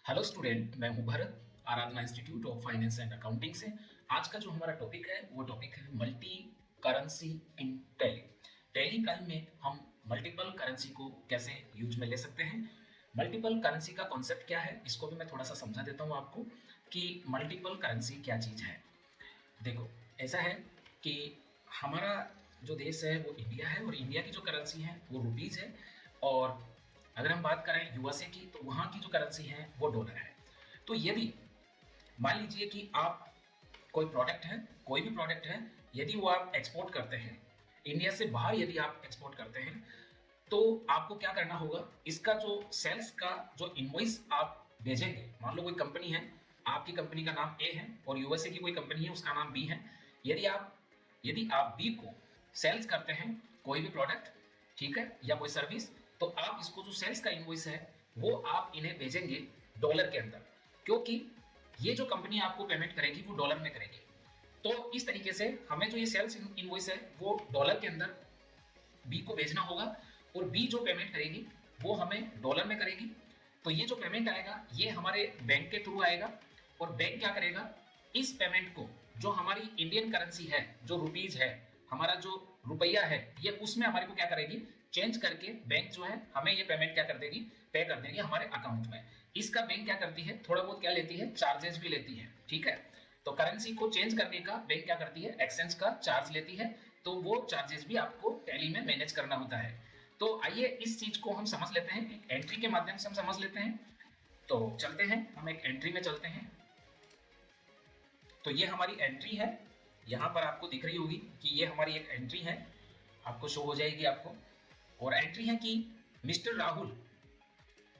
Hello student, मैं हूं Bharat, Aradhana institute of finance and accounting से। आज का जो हमारा टॉपिक है वो टॉपिक है multi currency in tally. Tally time में हम मल्टीपल करेंसी को कैसे यूज में ले सकते हैं। मल्टीपल करेंसी का कॉन्सेप्ट क्या है, इसको भी मैं थोड़ा सा समझा देता हूं आपको कि मल्टीपल करेंसी क्या चीज़ है। देखो, ऐसा है कि हमारा जो देश है वो इंडिया है और इंडिया की जो करेंसी है वो रुपीज़ है। और अगर हम बात करें यूएसए की तो वहाँ की जो करेंसी है वो डॉलर है। तो यदि मान लीजिए कि आप कोई भी प्रोडक्ट है, यदि वो आप एक्सपोर्ट करते हैं, इंडिया से बाहर यदि आप एक्सपोर्ट करते हैं, तो आपको क्या करना होगा, इसका जो सेल्स का जो इनवॉइस आप भेजेंगे। मान लो कोई कंपनी है, आपकी कंपनी का नाम ए है और यूएसए की कोई कंपनी है उसका नाम बी है। यदि आप बी को सेल्स करते हैं कोई भी प्रोडक्ट, ठीक है, या कोई सर्विस, तो आप इसको जो सेल्स का इनवॉइस है वो आप इन्हें भेजेंगे डॉलर के अंदर, क्योंकि ये जो कंपनी आपको पेमेंट करेगी वो डॉलर में करेगी। तो इस तरीके से हमें जो ये सेल्स इनवॉइस है वो डॉलर के अंदर बी को भेजना होगा और बी जो पेमेंट करेगी वो हमें डॉलर में करेगी। तो ये जो पेमेंट आएगा ये हमारे बैंक के थ्रू आएगा और बैंक क्या करेगा, इस पेमेंट को जो हमारी इंडियन करेंसी है, जो रुपीज है, हमारा जो रुपया है, ये उसमें हमारे को क्या करेगी, चेंज करके बैंक जो है हमें ये पेमेंट क्या कर देगी, पे कर देगी हमारे अकाउंट में। इसका बैंक क्या करती है, थोड़ा बहुत क्या लेती है, चार्जेस भी लेती है, ठीक है। तो करेंसी को चेंज करने का बैंक क्या करती है, एक्सचेंज का चार्ज लेती है। तो वो चार्जेस भी आपको टैली में मैनेज करना होता है। तो आइए इस चीज को हम समझ लेते हैं, एक एंट्री के माध्यम से हम समझ लेते हैं। तो चलते हैं, हम एक एंट्री में चलते हैं। तो ये हमारी एंट्री है, यहाँ पर आपको दिख रही होगी कि ये हमारी एक एंट्री है, आपको शो हो जाएगी आपको। और एंट्री है कि मिस्टर राहुल,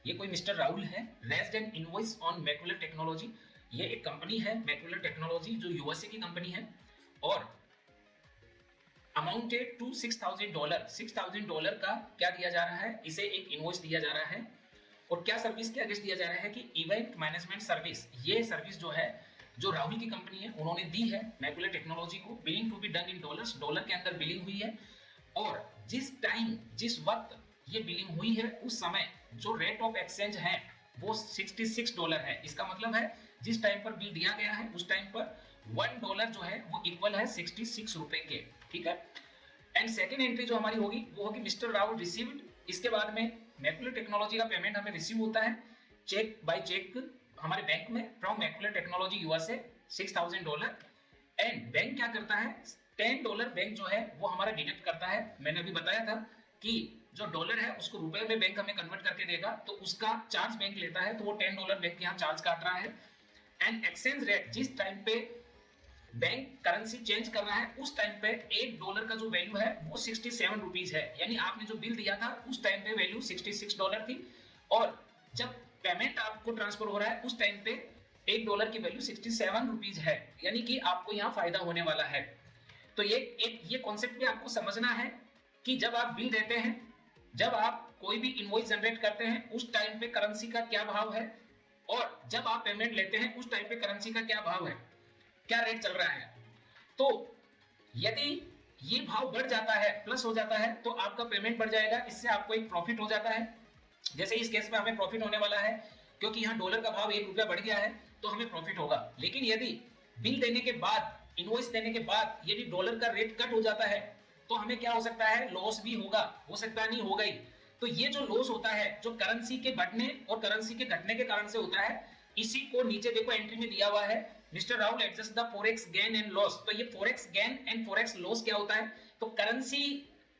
ये कोई मिस्टर राहुल है, raised N invoice on macular technology. ये एक कंपनी है मैक्यूलर टेक्नोलॉजी जो यूएसए की कंपनी है और अमाउंटेड टू $6,000। $6,000 का क्या दिया जा रहा है, इसे एक इनवॉइस दिया जा रहा है। और क्या सर्विस के अगेंस्ट दिया जा रहा है कि इवेंट मैनेजमेंट सर्विस। ये सर्विस जो है, जो राहुल की कंपनी है उन्होंने दी है मैक्यूलर टेक्नोलॉजी को। Billing to be done in dollars, dollar के अंदर बिलिंग हुई है। और जिस वक्त ये बिलिंग हुई है उस समय जो रेट ऑफ एक्सचेंज है वो $66 है। इसका मतलब है जिस टाइम पर बिल दिया गया है उस टाइम पर $1 जो है वो इक्वल है 66 रुपए के, ठीक है। एंड सेकेंड एंट्री जो हमारी होगी वो होगी मिस्टर राहुल रिसीव्ड। इसके बाद में मैक्यूलर टेक्नोलॉजी का पेमेंट हमें रिसीव होता है चेक बाय चेक हमारे बैंक में from macular technology USA $6,000। And bank क्या करता है, $10 बैंक जो है वो हमारा डिडक्ट करता है। मैंने अभी बताया था कि जो डॉलर है उसको रुपए में बैंक हमें कन्वर्ट करके देगा, तो उसका चार्ज बैंक लेता है, तो वो $10 बैंक यहाँ चार्ज काट रहा है। एंड एक्सचेंज रेट, जिस टाइम पे बैंक करेंसी चेंज कर रहा है उस टाइम पे $1 का जो वैल्यू है वो 67 रुपीज है। यानी आपने जो बिल दिया था उस टाइम पे वैल्यू $66 थी और जब पेमेंट आपको ट्रांसफर हो रहा है उस टाइम पे $1 की वैल्यू 67 रुपीज है। यानी कि आपको यहाँ फायदा होने वाला है। तो ये कॉन्सेप्ट भी आपको समझना है कि जब आप बिल देते हैं, जब आप कोई भी इनवॉइस जनरेट करते हैं उस टाइम पे करेंसी का क्या भाव है और जब आप पेमेंट लेते हैं उस टाइम पे करेंसी का क्या भाव है, क्या रेट चल रहा है। तो यदि ये भाव बढ़ जाता है, प्लस हो जाता है, तो आपका पेमेंट बढ़ जाएगा, इससे आपको एक प्रॉफिट हो जाता है। जैसे इस केस में हमें प्रॉफिट होने वाला है क्योंकि यहाँ डॉलर का भाव ₹1 बढ़ गया है तो हमें प्रॉफिट होगा। लेकिन यदि बिल देने के बाद, इनवॉइस देने के बाद यदि डॉलर का रेट कट हो जाता है तो हमें क्या हो सकता है, लॉस भी होगा, हो सकता नहीं होगा ही। तो ये जो लॉस होता है जो करेंसी के बढ़ने और करेंसी के घटने के कारण से होता है, इसी को नीचे देखो एंट्री में दिया हुआ है, mister Rahul adjust the forex gain and loss. तो ये forex gain and forex loss क्या होता है, तो करेंसी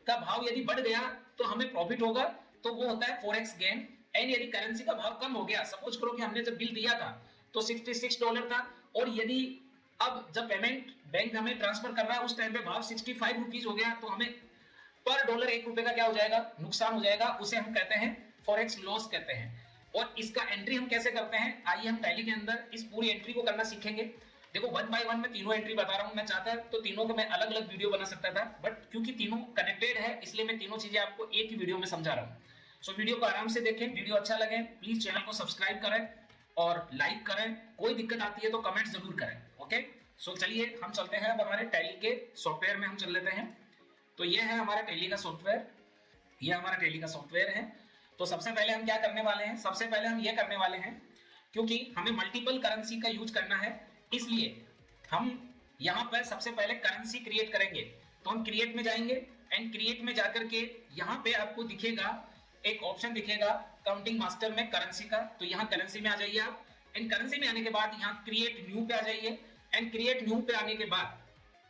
का भाव यदि बढ़ गया तो हमें प्रॉफिट होगा, तो वो होता है फॉरेक्स गेन। एंड यदि करेंसी का भाव कम हो गया, सपोज करो कि हमने जब बिल दिया था तो $66 था और यदि अब जब पेमेंट बैंक हमें ट्रांसफर कर रहा है उस टाइम पे भाव 65 रुपीज हो गया, तो हमें पर डॉलर $1 का क्या हो जाएगा, नुकसान हो जाएगा। उसे हम कहते हैं फॉरेक्स लॉस कहते हैं। और इसका एंट्री हम कैसे करते हैं, आइए हम टैली के अंदर इस पूरी एंट्री को करना सीखेंगे। देखो 1 बाय 1 मैं तीनों एंट्री बता रहा हूं। मैं चाहता तो तीनों को मैं अलग अलग वीडियो बना सकता था, बट क्योंकि तीनों कनेक्टेड है इसलिए मैं तीनों चीजें आपको एक ही वीडियो में समझा रहा हूं। सो वीडियो को आराम से देखें, वीडियो अच्छा लगे प्लीज चैनल को सब्सक्राइब करें और लाइक करें। कोई दिक्कत आती है तो कमेंट जरूर करें, ओके। सो चलिए हम चलते हैं अब हमारे टैली के सॉफ्टवेयर में हम चल लेते हैं। तो ये है हमारा टैली का सॉफ्टवेयर, ये हमारा टैली का सॉफ्टवेयर है। तो सबसे पहले हम क्या करने वाले हैं, सबसे पहले हम ये करने वाले हैं क्योंकि हमें मल्टीपल करेंसी का यूज करना है, इसलिए हम यहाँ पर सबसे पहले करेंसी क्रिएट करेंगे। तो हम क्रिएट में जाएंगे एंड क्रिएट में जाकर के यहाँ पे आपको दिखेगा एक ऑप्शन दिखेगा काउंटिंग मास्टर में करेंसी का, तो यहाँ करेंसी में आ जाइए आप एंड करेंसी में आने के बाद यहाँ क्रिएट न्यू पे आ जाइए एंड क्रिएट न्यू पे आने के बाद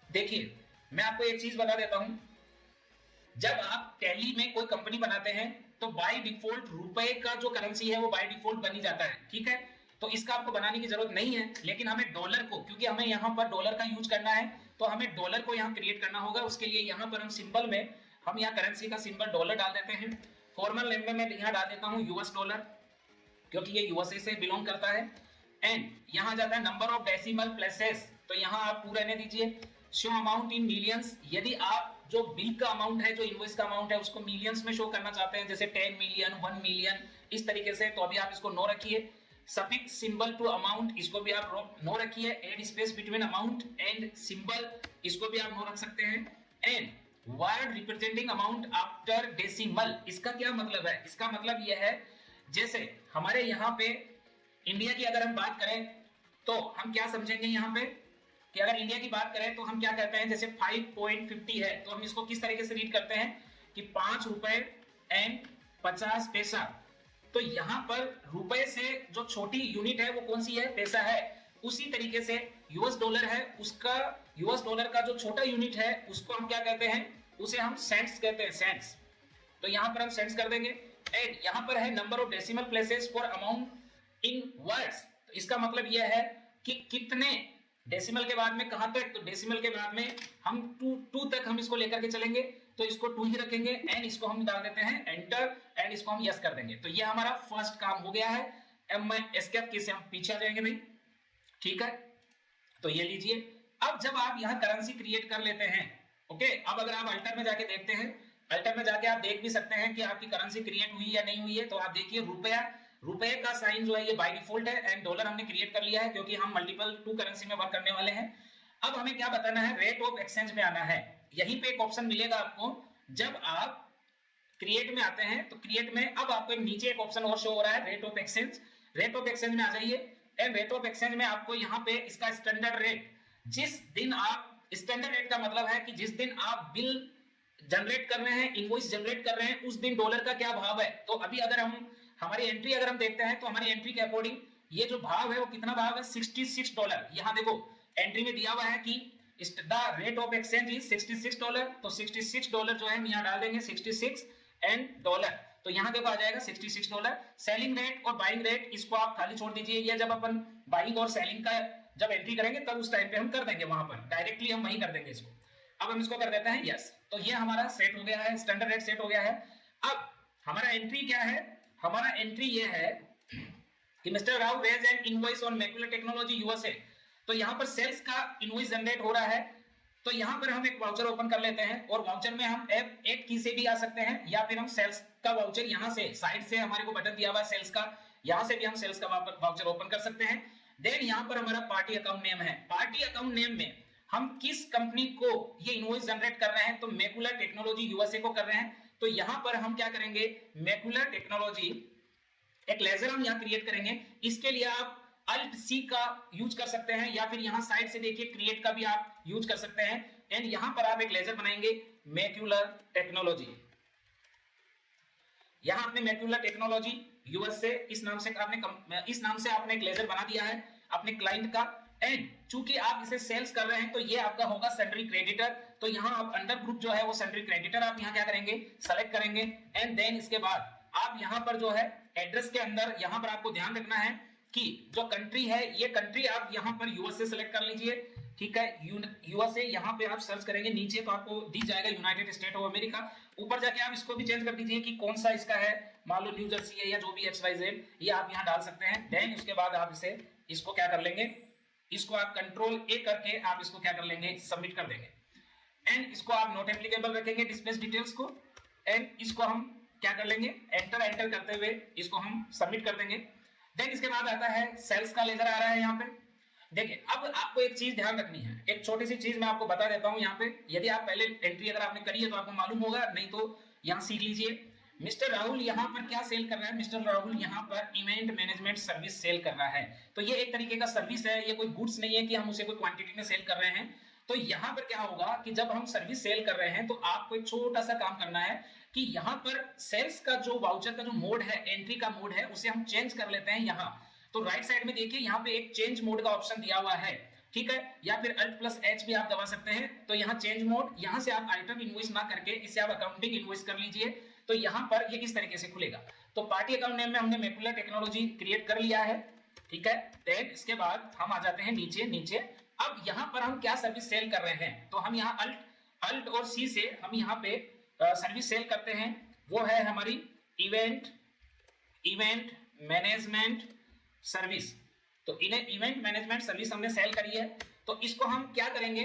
देखिए मैं आपको एक चीज बता देता हूं, जब आप टैली में कोई कंपनी बनाते हैं तो बाय डिफॉल्ट रुपए का जो करेंसी है वो बाय डिफॉल्ट बन ही जाता है, ठीक है। तो इसका आपको बनाने की जरूरत नहीं है, लेकिन हमें डॉलर को, क्योंकि हमें यहाँ पर डॉलर का यूज करना है तो हमें डॉलर को यहाँ क्रिएट करना होगा। उसके लिए यहाँ पर हम सिंबल में हम यहाँ करेंसी का सिंबल डॉलर डाल देते हैं। फॉर्मल नेम में मैं यहाँ डाल देता हूँ यूएस डॉलर, क्योंकि ये यूएसए से बिलोंग करता है। एंड यहाँ जाता है नंबर ऑफ डेसिमल प्लेसेस, तो यहाँ आप टू रहने दीजिए। शो अमाउंट इन मिलियंस, यदि आप जो बिल का अमाउंट है, जो इनवॉइस का अमाउंट है उसको मिलियंस में शो करना चाहते हैं, जैसे 10 मिलियन 1 मिलियन इस तरीके से, तो अभी आप इसको नो रखिए। सफिक्स सिंबल टू अमाउंट, इसको भी आप नो रखिए। Add space between amount and symbol, इसको भी आप नो रख सकते हैं। And word representing amount after decimal, इसका क्या मतलब है? इसका मतलब यह है जैसे हमारे यहाँ पे इंडिया की अगर हम बात करें तो हम क्या समझेंगे यहाँ पे कि अगर इंडिया की बात करें तो हम क्या कहते हैं, जैसे 5.50 है तो हम इसको किस तरीके से रीड करते हैं कि 5 रुपए एंड 50 पैसा। तो यहाँ पर रुपए से जो छोटी यूनिट है वो कौन सी है? पैसा है। उसी तरीके से यूएस डॉलर है, उसका यूएस डॉलर का जो छोटा यूनिट है उसको हम क्या कहते हैं? उसे हम सेंट्स कहते हैं, सेंट्स। तो यहाँ पर हम सेंट्स कर देंगे। एंड यहाँ पर है number of decimal places for amount in words, तो इसका मतलब यह है कि कितने डेसिमल के बाद में कहां तक, तो डेसिमल के बाद में हम टू तक हम इसको लेकर के चलेंगे, तो इसको 2 ही रखेंगे एंड इसको हम डाल देते हैं एंटर एंड इसको हम यस कर देंगे। तो ये हमारा फर्स्ट काम हो गया है। अब मैं एस्केप की से हम पीछे आ जाएंगे भाई, ठीक है। तो ये लीजिए, अब जब आप यहाँ करेंसी क्रिएट कर लेते हैं, ओके, अब अगर आप अल्टर में जाके देखते हैं, अल्टर में जाके आप देख भी सकते हैं कि आपकी करेंसी क्रिएट हुई या नहीं हुई है। तो आप देखिए रुपए का साइन जो है ये बाय डिफॉल्ट है एंड डॉलर हमने क्रिएट कर लिया है क्योंकि हम मल्टीपल 2 करेंसी में वर्क करने वाले हैं। अब हमें क्या बताना है? रेट ऑफ एक्सचेंज में आना है। यहीं पे एक ऑप्शन मिलेगा आपको जब आप क्रिएट में आते हैं, तो क्रिएट में अब आपको नीचे एक ऑप्शन और शो हो रहा है, rate of exchange. Rate of exchange में आ जाइए एंड रेट ऑफ एक्सचेंज में आपको यहाँ पे इसका स्टैंडर्ड रेट, जिस दिन आप, स्टैंडर्ड रेट का मतलब है कि जिस दिन आप बिल जनरेट कर रहे हैं, इनवॉइस जनरेट कर रहे हैं, उस दिन डॉलर का क्या भाव है। तो अभी अगर हम हमारी एंट्री अगर हम देखते हैं तो हमारी एंट्री के अकॉर्डिंग ये जो भाव है वो कितना भाव है? $66। यहाँ देखो एंट्री में दिया हुआ है कि the rate of exchange is $66, तो $66 जो है हम यहाँ डाल देंगे 66 एंड डॉलर, तो यहाँ देखो आ जाएगा $66। सेलिंग रेट और बाइंग रेट इसको आप खाली छोड़ दीजिए, ये जब अपन बाइंग और सेलिंग का जब एंट्री करेंगे तब उस टाइम पे हम कर देंगे, वहां पर डायरेक्टली हम वहीं कर देंगे इसको। अब हम इसको कर देते हैं यस, तो ये हमारा सेट हो गया है, स्टैंडर्ड रेट सेट हो गया है। अब हमारा एंट्री क्या है? हमारा एंट्री ये है कि mister Rao raise an invoice on macular technology USA, तो यहाँ पर सेल्स का इनवॉइस जनरेट हो रहा है। तो यहाँ पर हम एक वाउचर ओपन कर लेते हैं और वाउचर में हम F8 की से भी आ सकते हैं या फिर हम सेल्स का वाउचर यहाँ से साइड से हमारे को बटन दिया हुआ है सेल्स का, यहाँ से भी हम सेल्स का वाउचर ओपन कर सकते हैं। देन यहाँ पर हमारा पार्टी अकाउंट नेम है। पार्टी अकाउंट नेम में हम किस कंपनी को ये इनवॉइस जनरेट कर रहे हैं, तो मैक्यूलर टेक्नोलॉजी यूएसए को कर रहे हैं। तो यहाँ पर हम क्या करेंगे? मैक्यूलर टेक्नोलॉजी एक लेजर हम यहाँ क्रिएट करेंगे। इसके लिए आप Alt C का यूज कर सकते हैं या फिर यहाँ साइड से देखिए क्रिएट का भी आप यूज कर सकते हैं। एंड यहाँ पर आप एक लेजर बनाएंगे मैक्यूलर टेक्नोलॉजी। यहाँ आपने मैक्यूलर टेक्नोलॉजी यूएसए इस नाम से आपने एक लेजर बना दिया है अपने क्लाइंट का। एंड चूंकि आप इसे सेल्स कर रहे हैं तो ये आपका होगा सेंट्री क्रेडिटर। तो यहाँ आप अंडर ग्रुप जो है वो सेंट्री क्रेडिटर आप यहाँ क्या करेंगे? सेलेक्ट करेंगे। एंड देन इसके बाद आप यहाँ पर जो है एड्रेस के अंदर यहाँ पर आपको ध्यान रखना है कि जो कंट्री है ये कंट्री आप यहाँ पर यूएसए सेलेक्ट कर लीजिए, ठीक है। यूएसए यहाँ पे आप सर्च करेंगे, नीचे तो आपको दी जाएगा यूनाइटेड स्टेट ऑफ अमेरिका। ऊपर जाके आप इसको भी चेंज कर दीजिए कि कौन सा इसका है, मान लो न्यू जर्सी है या जो भी XYZ, ये आप यहाँ डाल सकते हैं। देन उसके बाद आप इसको क्या कर लेंगे? इसको आप कंट्रोल A करके आप इसको क्या कर लेंगे? सबमिट कर देंगे। एंड इसको आप नॉट एप्लीकेबल रखेंगे डिस्प्ले डिटेल्स को। एंड इसको हम क्या कर लेंगे? एंटर करते हुए इसको हम सबमिट कर देंगे। देन इसके बाद आता है सेल्स का लेजर आ रहा है यहाँ पे। देखिए अब आपको एक चीज ध्यान रखनी है, एक छोटी सी चीज मैं आपको बता देता हूँ यहाँ पे। यदि आप पहले एंट्री अगर आपने करी है तो आपको मालूम होगा, नहीं तो यहाँ सीख लीजिए। मिस्टर राहुल यहाँ पर क्या सेल कर रहा है? मिस्टर राहुल यहाँ पर इवेंट मैनेजमेंट सर्विस सेल कर रहा है। तो ये एक तरीके का सर्विस है, ये कोई गुड्स नहीं है कि हम उसे कोई क्वांटिटी में सेल कर रहे हैं। तो यहाँ पर क्या होगा कि जब हम सर्विस सेल कर रहे हैं तो आपको एक छोटा सा काम करना है कि यहाँ पर सेल्स का जो वाउचर का जो मोड है, एंट्री का मोड है, उसे हम चेंज कर लेते हैं यहाँ। तो राइट साइड में देखिए यहाँ पे एक चेंज मोड का ऑप्शन दिया हुआ है, ठीक है, या फिर Alt+H भी आप दबा सकते हैं। तो यहाँ चेंज मोड, यहाँ से आप आइटम इनवॉइस ना करके इसे आप अकाउंटिंग इनवॉइस कर लीजिए। तो यहाँ पर ये इस तरीके से खुलेगा। तो पार्टी अकाउंट नेम में हमने मैकुलर टेक्नोलॉजी क्रिएट कर लिया है, ठीक है। देन इसके बाद हम आ जाते हैं नीचे। अब यहाँ पर हम क्या सर्विस सेल कर रहे हैं? तो हम यहाँ अल्ट और सी से हम यहाँ पे सर्विस सेल करते हैं। वो है हमारी इवेंट मैनेजमेंट सर्विस। तो इवेंट मैनेजमेंट सर्विस हमने सेल करी है। तो इसको हम क्या करेंगे,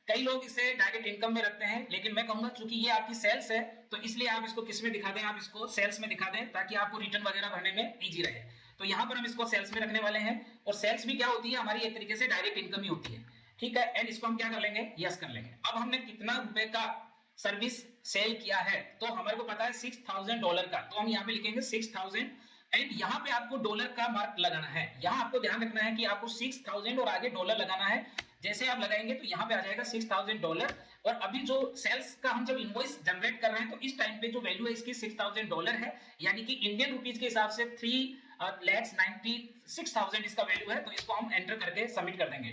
कई लोग इसे डायरेक्ट इनकम में रखते हैं, लेकिन मैं कहूंगा क्योंकि ये आपकी सेल्स है तो इसलिए आप इसको किस में दिखा दें, आप इसको सेल्स में दिखा दें ताकि आपको रिटर्न वगैरह भरने में इजी रहे। तो यहाँ पर हम इसको सेल्स में रखने वाले हैं। और सेल्स भी क्या होती है, हमारी एक तरीके से डायरेक्ट इनकम ही होती है, ठीक है। एंड इसको हम क्या कर लेंगे, यस कर लेंगे। अब हमने कितना रुपए का सर्विस सेल किया है? तो हमारे को पता है $6000 का, तो हम यहाँ पे लिखेंगे 6000। एंड यहाँ पे आपको डॉलर का मार्क लगाना है। यहाँ आपको ध्यान रखना है कि आपको 6000 और आगे डॉलर लगाना है। जैसे आप लगाएंगे तो यहाँ पे आ जाएगा $6000। और अभी जो सेल्स का हम जब इनवॉइस जनरेट कर रहे हैं तो इस टाइम पे जो वैल्यू है इसकी $6000 है, यानी कि इंडियन रुपीज के हिसाब से 3,96,000 इसका वैल्यू है। तो इसको हम एंटर करके सबमिट कर देंगे।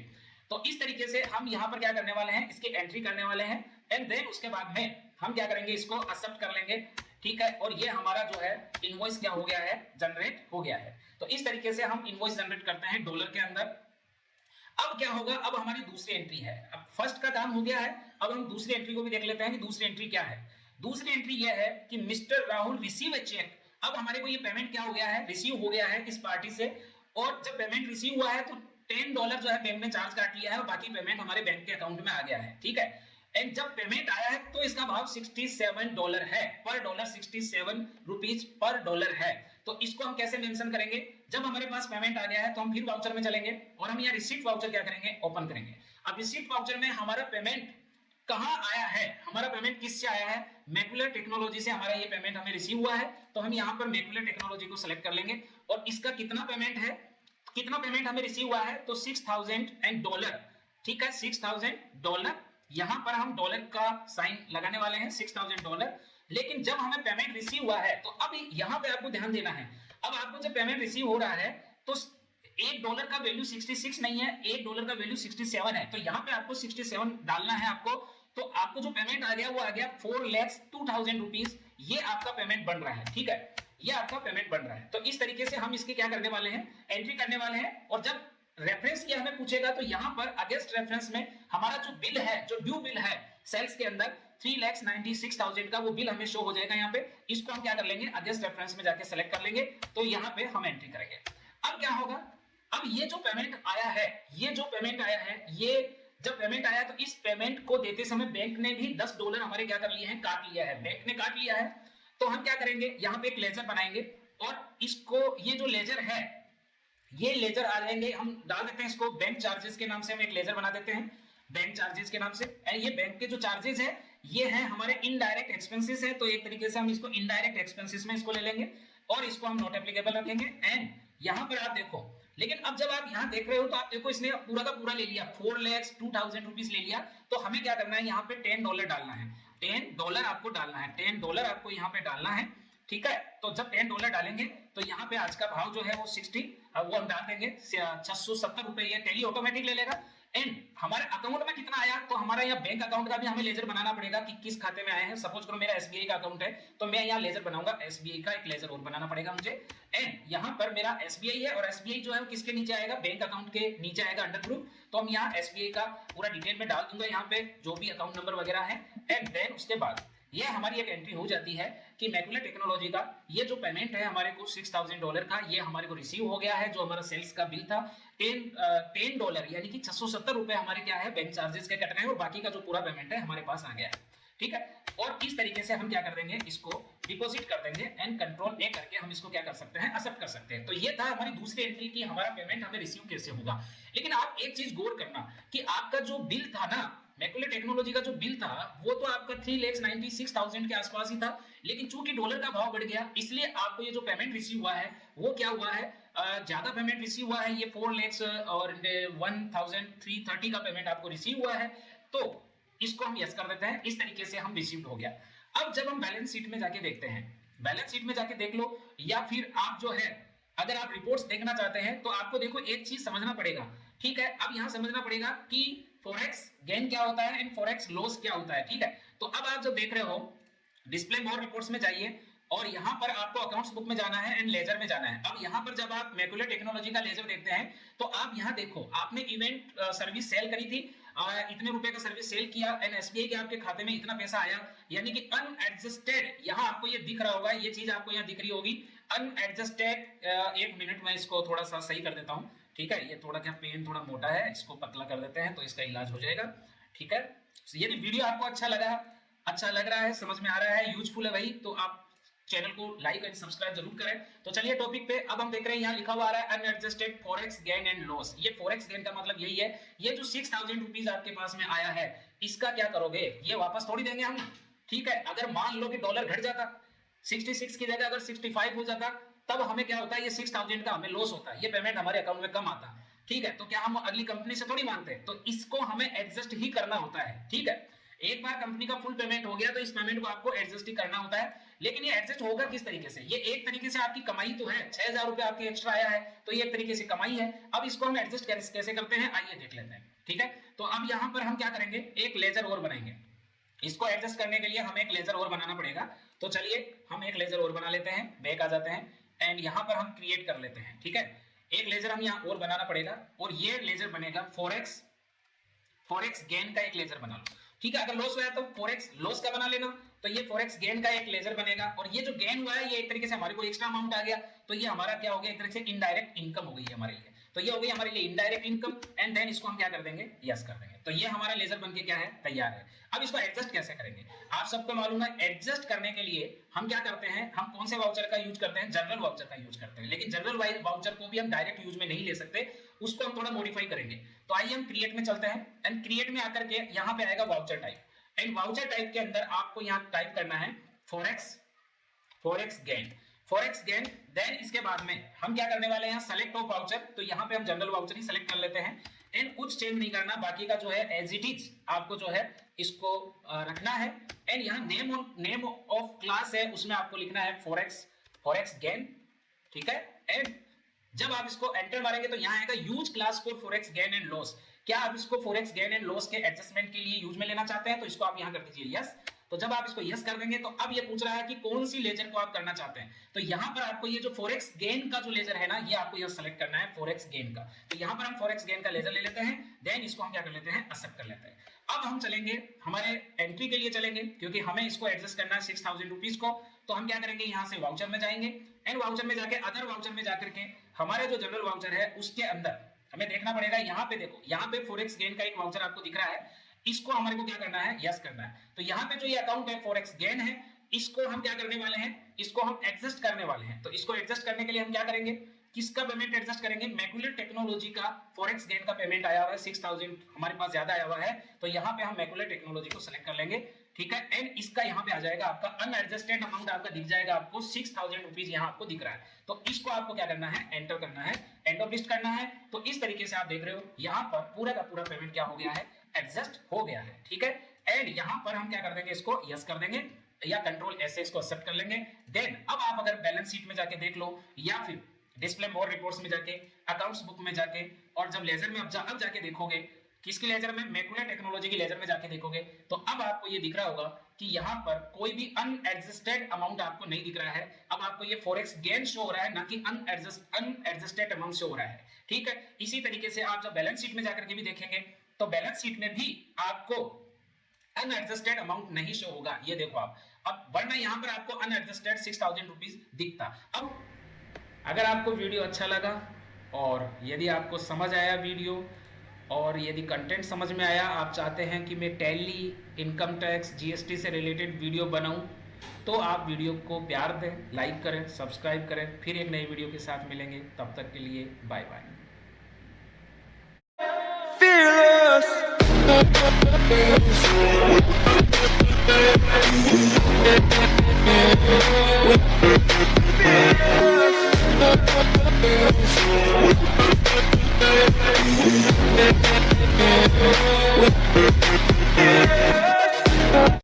तो इस तरीके से हम यहाँ पर क्या करने वाले हैं, इसकी एंट्री करने वाले हैं। एंड देन उसके बाद में हम क्या करेंगे, इसको एक्सेप्ट कर लेंगे, ठीक है। और ये हमारा जो है इनवॉइस क्या हो गया है, जनरेट हो गया है। तो इस तरीके से हम इनवॉइस जनरेट करते हैं डॉलर के अंदर। अब क्या होगा, अब हमारी दूसरी एंट्री है। अब फर्स्ट का काम हो गया है, अब हम दूसरी एंट्री को भी देख लेते हैं कि दूसरी एंट्री क्या है। दूसरी एंट्री ये है कि mister Rahul receive a cheque. अब हमारे को ये पेमेंट क्या हो गया है, रिसीव हो गया है इस पार्टी से। और जब पेमेंट रिसीव हुआ है तो $10 जो है बैंक ने चार्ज काट लिया है और बाकी पेमेंट हमारे बैंक के अकाउंट में आ गया है, ठीक है। एंड जब पेमेंट आया है तो इसका भाव $67 है, पर डॉलर 67 रुपीज पर डॉलर है। तो इसको हम कैसे मेंशन करेंगे, जब हमारे पास पेमेंट आ गया है तो हम फिर वाउचर में चलेंगे और हम यहाँ रिसीट वाउचर क्या करेंगे, ओपन करेंगे। अब रिसीट वाउचर में हमारा पेमेंट कहाँ आया है, हमारा पेमेंट किससे आया है, मैकुलर टेक्नोलॉजी से हमारा ये पेमेंट हमें रिसीव हुआ है। तो हम यहाँ पर मैकुलर टेक्नोलॉजी को सिलेक्ट कर लेंगे और इसका कितना पेमेंट है, कितना पेमेंट हमें रिसीव हुआ है, तो $6000, ठीक है, $6000। यहां पर हम डॉलर का साइन लगाने वाले हैं, $6000। लेकिन जब हमें पेमेंट रिसीव हुआ है तो अब यहां पे आपको ध्यान देना है। अब आपको जब पेमेंट रिसीव हो रहा है तो $1 का वैल्यू 66 नहीं है, $1 का वैल्यू 67 है। तो यहाँ पे आपको 67 डालना है आपको। तो आपको जो पेमेंट आ गया वो आ गया 4,02,000 रुपीज। ये आपका पेमेंट बन रहा है, ठीक है, ये आपका पेमेंट बन रहा है। तो इस तरीके से हम इसके क्या करने वाले हैं, एंट्री करने वाले हैं। और जब रेफरेंस की हमें पूछेगा तो यहाँ पर अगेंस्ट रेफरेंस में हमारा जो बिल है, जो ड्यू बिल है सेल्स के अंदर 3,96,000 का, वो बिल हमें शो हो जाएगा यहाँ पे। इसको हम क्या कर लेंगे, अगेंस्ट रेफरेंस में जाके सेलेक्ट कर लेंगे। तो यहाँ पे हम एंट्री करेंगे। अब क्या होगा, अब ये जो पेमेंट आया है, ये जो पेमेंट आया है, ये जब पेमेंट आया तो इस पेमेंट को देते समय बैंक ने भी $10 हमारे क्या कर लिए हैं, काट लिया है, बैंक ने काट लिया है। तो हम क्या करेंगे, यहाँ पे एक लेजर बनाएंगे और इसको, ये जो लेजर है, ये लेजर आ जाएंगे, हम डाल देते हैं इसको बैंक चार्जेस के नाम से, हम एक लेजर बना देते हैं बैंक चार्जेस के नाम से। एंड ये बैंक के जो चार्जेस है ये है हमारे इनडायरेक्ट एक्सपेंसेस है। तो एक तरीके से हम इसको इनडायरेक्ट एक्सपेंसेस में इसको ले लेंगे और इसको हम नॉट एप्लीकेबल रखेंगे। एंड यहाँ पर आप देखो, लेकिन अब जब आप यहाँ देख रहे हो तो आप देखो इसने पूरा का पूरा ले लिया, 4,02,000 रुपीज ले लिया। तो हमें क्या करना है, यहाँ पे $10 डालना है, $10 आपको डालना है, $10 आपको यहाँ पे डालना है, ठीक है। तो जब $10 डालेंगे तो यहाँ पे आज का भाव जो है वो 60, वो हम डाल देंगे 670 रुपए, ये टैली ऑटोमेटिक ले लेगा। एंड हमारे अकाउंट में कितना आया, तो हमारा यहाँ बैंक अकाउंट का भी हमें लेजर बनाना पड़ेगा कि किस खाते में आए हैं। सपोज करो मेरा SBI का अकाउंट है तो मैं यहाँ लेजर बनाऊंगा, SBI का एक लेजर और बनाना पड़ेगा मुझे। एंड यहाँ पर मेरा SBI है और SBI जो है वो किसके नीचे आएगा, बैंक अकाउंट के नीचे आएगा, अंडर ग्रुप। तो हम यहाँ SBI का पूरा डिटेल में डाल दूंगा यहाँ पे जो भी अकाउंट नंबर वगैरह है। एंड देन उसके बाद ये हमारी एक एंट्री हो जाती है कि मैकुलर टेक्नोलॉजी का ये जो पेमेंट है हमारे को $6000 का, ये हमारे को रिसीव हो गया है। जो हमारा सेल्स का बिल था $10 यानी कि 670 रुपए हमारे क्या है, बैंक चार्जेस के कट गए और बाकी का जो पूरा पेमेंट है हमारे पास आ गया है, ठीक है। और इस तरीके से हम क्या कर देंगे, इसको डिपॉजिट कर देंगे एंड कंट्रोल ए करके हम इसको क्या कर सकते हैं, एक्सेप्ट कर सकते हैं। तो ये था हमारी दूसरी एंट्री की हमारा पेमेंट हमें रिसीव कैसे होगा। लेकिन आप एक चीज गौर करना कि आपका जो बिल था ना, मैकुलर टेक्नोलॉजी का जो बिल था वो तो आपका 3,96,000 के आसपास ही था, लेकिन चूंकि डॉलर का भाव बढ़ गया इसलिए आपको ये जो पेमेंट रिसीव हुआ है वो क्या हुआ है, ज्यादा पेमेंट रिसीव हुआ है। ये 4 lakhs और 1,330 का पेमेंट आपको रिसीव हुआ है, तो इसको हम यस कर देते हैं। इस तरीके से हम रिसीव्ड हो गया। अब जब हम बैलेंस शीट में जाके देखते हैं, बैलेंस शीट में जाके देख लो, या फिर आप जो है अगर आप रिपोर्ट्स देखना चाहते हैं तो आपको देखो एक चीज समझना पड़ेगा, ठीक है। अब यहां समझना पड़ेगा कि फॉरेक्स गेन क्या होता है एंड फॉरेक्स लॉस क्या होता है, ठीक है। तो अब आप जब देख रहे हो डिस्प्ले मोर रिपोर्ट्स में जाइए और यहां पर आपको अकाउंट्स बुक में जाना है एंड लेजर में जाना है। अब यहां पर जब आप मैकुलर टेक्नोलॉजी का लेजर देखते हैं तो आप यहां देखो आपने इवेंट सर्विस सेल करी थी, इतने रुपए का सर्विस सेल किया एंड एसबीआई के आपके खाते में इतना पैसा आया, यानी कि अनएडजस्टेड, यहां आपको ये दिख रहा होगा, ये चीज आपको यहां दिख रही होगी अनएडजस्टेड। एक मिनट में इसको थोड़ा सा सही कर देता हूं, ठीक है। ये थोड़ा क्या पेन थोड़ा मोटा है, इसको पतला कर देते हैं तो इसका इलाज हो जाएगा, ठीक है। यदि वीडियो आपको अच्छा लग रहा है, समझ में आ रहा है, यूजफुल है भाई, तो आप चैनल को लाइक एंड सब्सक्राइब जरूर करें। तो चलिए टॉपिक पे अब हम देख रहे हैं, यहाँ लिखा हुआ आ रहा है unadjusted forex gain and loss. ये फॉरेक्स गेन का मतलब यही है, ये जो 6,000 रुपीज आपके पास में आया है इसका क्या करोगे, ये वापस थोड़ी देंगे हम, ठीक है। अगर मान लो कि डॉलर घट जाता 66 की जगह अगर 65 हो जाता, तब हमें क्या होता है, ये 6,000 का हमें लॉस होता है, ये पेमेंट हमारे अकाउंट में कम आता, ठीक है। तो क्या हम अगली कंपनी से थोड़ी मांगते हैं, तो इसको हमें एडजस्ट ही करना होता है, ठीक है। एक बार कंपनी का फुल पेमेंट हो गया तो इस पेमेंट को आपको एडजस्ट ही करना होता है। लेकिन ये एडजस्ट होगा किस तरीके से, ये एक तरीके से आपकी कमाई तो है, 6,000 रुपए आपके एक्स्ट्रा आया है तो ये एक तरीके से कमाई है। अब इसको हम एडजस्ट कैसे करते हैं आइए देख लेते हैं, ठीक है। तो अब यहाँ पर हम क्या करेंगे, एक लेजर और बनाएंगे। इसको एडजस्ट करने के लिए हमें एक लेजर और बनाना पड़ेगा, तो चलिए हम एक लेजर और बना लेते हैं, बैक आ जाते हैं एंड यहाँ पर हम क्रिएट कर लेते हैं, ठीक है। एक लेजर हम यहाँ और बनाना पड़ेगा और ये लेजर बनेगा फॉरेक्स गेन का एक लेजर बना लो, ठीक है। अगर लॉस हुआ है तो फॉरेक्स लॉस का बना लेना, तो ये फॉरेक्स गेन का एक लेजर बनेगा। और ये जो गेन हुआ है ये एक तरीके से हमारे को एक्स्ट्रा अमाउंट आ गया, तो ये हमारा क्या हो गया, एक तरीके से इनडायरेक्ट इनकम हो गई हमारे लिए, तो ये हो गई हमारे लिए इनडायरेक्ट इनकम एंड देन इसको हम क्या कर देंगे, यस कर देंगे। तो ये हमारा लेजर बनके क्या है, तैयार है। अब इसको एडजस्ट कैसे करेंगे, आप सबको मालूम है, एडजस्ट करने के लिए हम क्या करते हैं, हम कौन से वाउचर का यूज करते हैं, जनरल वाउचर का यूज करते हैं। लेकिन जनरल वाउचर को भी हम डायरेक्ट यूज में नहीं ले सकते, उसको हम थोड़ा मॉडिफाई करेंगे। तो आइए हम क्रिएट में चलते हैं एंड क्रिएट में आकर के यहाँ पे आएगा voucher type and voucher type के अंदर आपको यहाँ टाइप करना है फॉरेक्स गेन। देन इसके बाद में हम क्या करने वाले हैं, यहाँ सेलेक्ट ऑफ वाउचर, तो यहाँ पे हम जनरल वाउचर ही सेलेक्ट कर लेते हैं एंड कुछ चेंज नहीं करना, बाकी का जो है एज इट इज आपको जो है इसको रखना है। एंड यहाँ नेम ऑफ क्लास है, उसमें आपको लिखना है फॉरेक्स गेन, ठीक है। एंड जब आप इसको एंटर मारेंगे तो यहाँ आएगा use class for forex gain and loss. क्या आप इसको फॉरेक्स गेन एंड लॉस के एडजस्टमेंट के लिए यूज में लेना चाहते हैं, तो इसको आप यहाँ कर दीजिए यस। तो जब आप इसको यस कर देंगे तो अब ये पूछ रहा है कि कौन सी लेजर को आप करना चाहते हैं, तो यहाँ पर आपको ये जो फॉरेक्स गेन का जो लेजर है ना, ये आपको यह सेलेक्ट करना है फॉरेक्स गेन का। तो यहाँ पर हम फॉरेक्स गेन का लेजर ले लेते हैं, देन इसको हम क्या कर लेते हैं, एक्सेप्ट कर लेते हैं। अब हम चलेंगे हमारे एंट्री के लिए चलेंगे, क्योंकि हमें इसको एडजस्ट करना है 6,000 रुपीज को। तो हम क्या करेंगे, यहाँ से वाउचर में जाएंगे एंड वाउचर में जाके अदर वाउचर में जाकर के हमारे जो जनरल वाउचर है उसके अंदर हमें देखना पड़ेगा, यहाँ पे देखो, यहाँ पे फॉरेक्स गेन का एक वाउचर आपको दिख रहा है, इसको हमारे को क्या करना है, यस करना है। तो यहाँ पे जो ये अकाउंट है फॉरेक्स गेन है, इसको हम क्या करने वाले हैं, इसको हम एडजस्ट करने वाले हैं। तो इसको एडजस्ट करने के लिए हम क्या करेंगे, किसका पेमेंट एडजस्ट करेंगे, मैकुलर टेक्नोलॉजी का फॉरेक्स गेन का पेमेंट आया हुआ है 6,000 हमारे पास ज्यादा आया हुआ है, तो यहाँ पे हम मैकुलर टेक्नोलॉजी को सिलेक्ट कर लेंगे, ठीक है। एंड इसका यहाँ पे आ जाएगा आपका अनएडजस्टेड अमाउंट आपका दिख जाएगा, आपको 6,000 रुपीज यहाँ आपको दिख रहा है। तो इसको आपको क्या करना है, एंटर करना है, एंड ऑफ लिस्ट करना है। तो इस तरीके से आप देख रहे हो यहाँ पर पूरा का पूरा पेमेंट क्या हो गया है, एडजस्ट हो गया है, ठीक है। एंड यहाँ पर हम क्या कर देंगे, इसको यस कर देंगे या कंट्रोल ऐसे इसको एक्सेप्ट कर लेंगे। देन अब आप अगर बैलेंस शीट में जाके देख लो या फिर डिस्प्ले मोर रिपोर्ट्स में जाके अकाउंट्स बुक में जाके और जब लेजर में अब जाके देखोगे, किसकी लेजर में, मैकुलर टेक्नोलॉजी की लेजर में जाके देखोगे, तो अब आपको ये दिख रहा होगा कि यहाँ पर कोई भी अनएडजस्टेड अमाउंट आपको नहीं दिख रहा है। अब आपको ये फॉरेक्स गेन शो हो रहा है, ना कि अनएडजस्टेड अमाउंट शो हो रहा है, ठीक है। इसी तरीके से आप जब बैलेंस शीट में जाकर के भी देखेंगे तो बैलेंस शीट में भी आपको अनएडजस्टेड अमाउंट नहीं शो होगा, ये देखो आप। अब वरना यहाँ पर आपको अनएडजस्टेड 6,000 रुपीज दिखता। अब अगर आपको वीडियो अच्छा लगा और यदि आपको समझ आया वीडियो और यदि कंटेंट समझ में आया, आप चाहते हैं कि मैं टैली, इनकम टैक्स, जीएसटी से रिलेटेड वीडियो बनाऊं, तो आप वीडियो को प्यार दें, लाइक करें, सब्सक्राइब करें। फिर एक नई वीडियो के साथ मिलेंगे, तब तक के लिए बाय बाय। With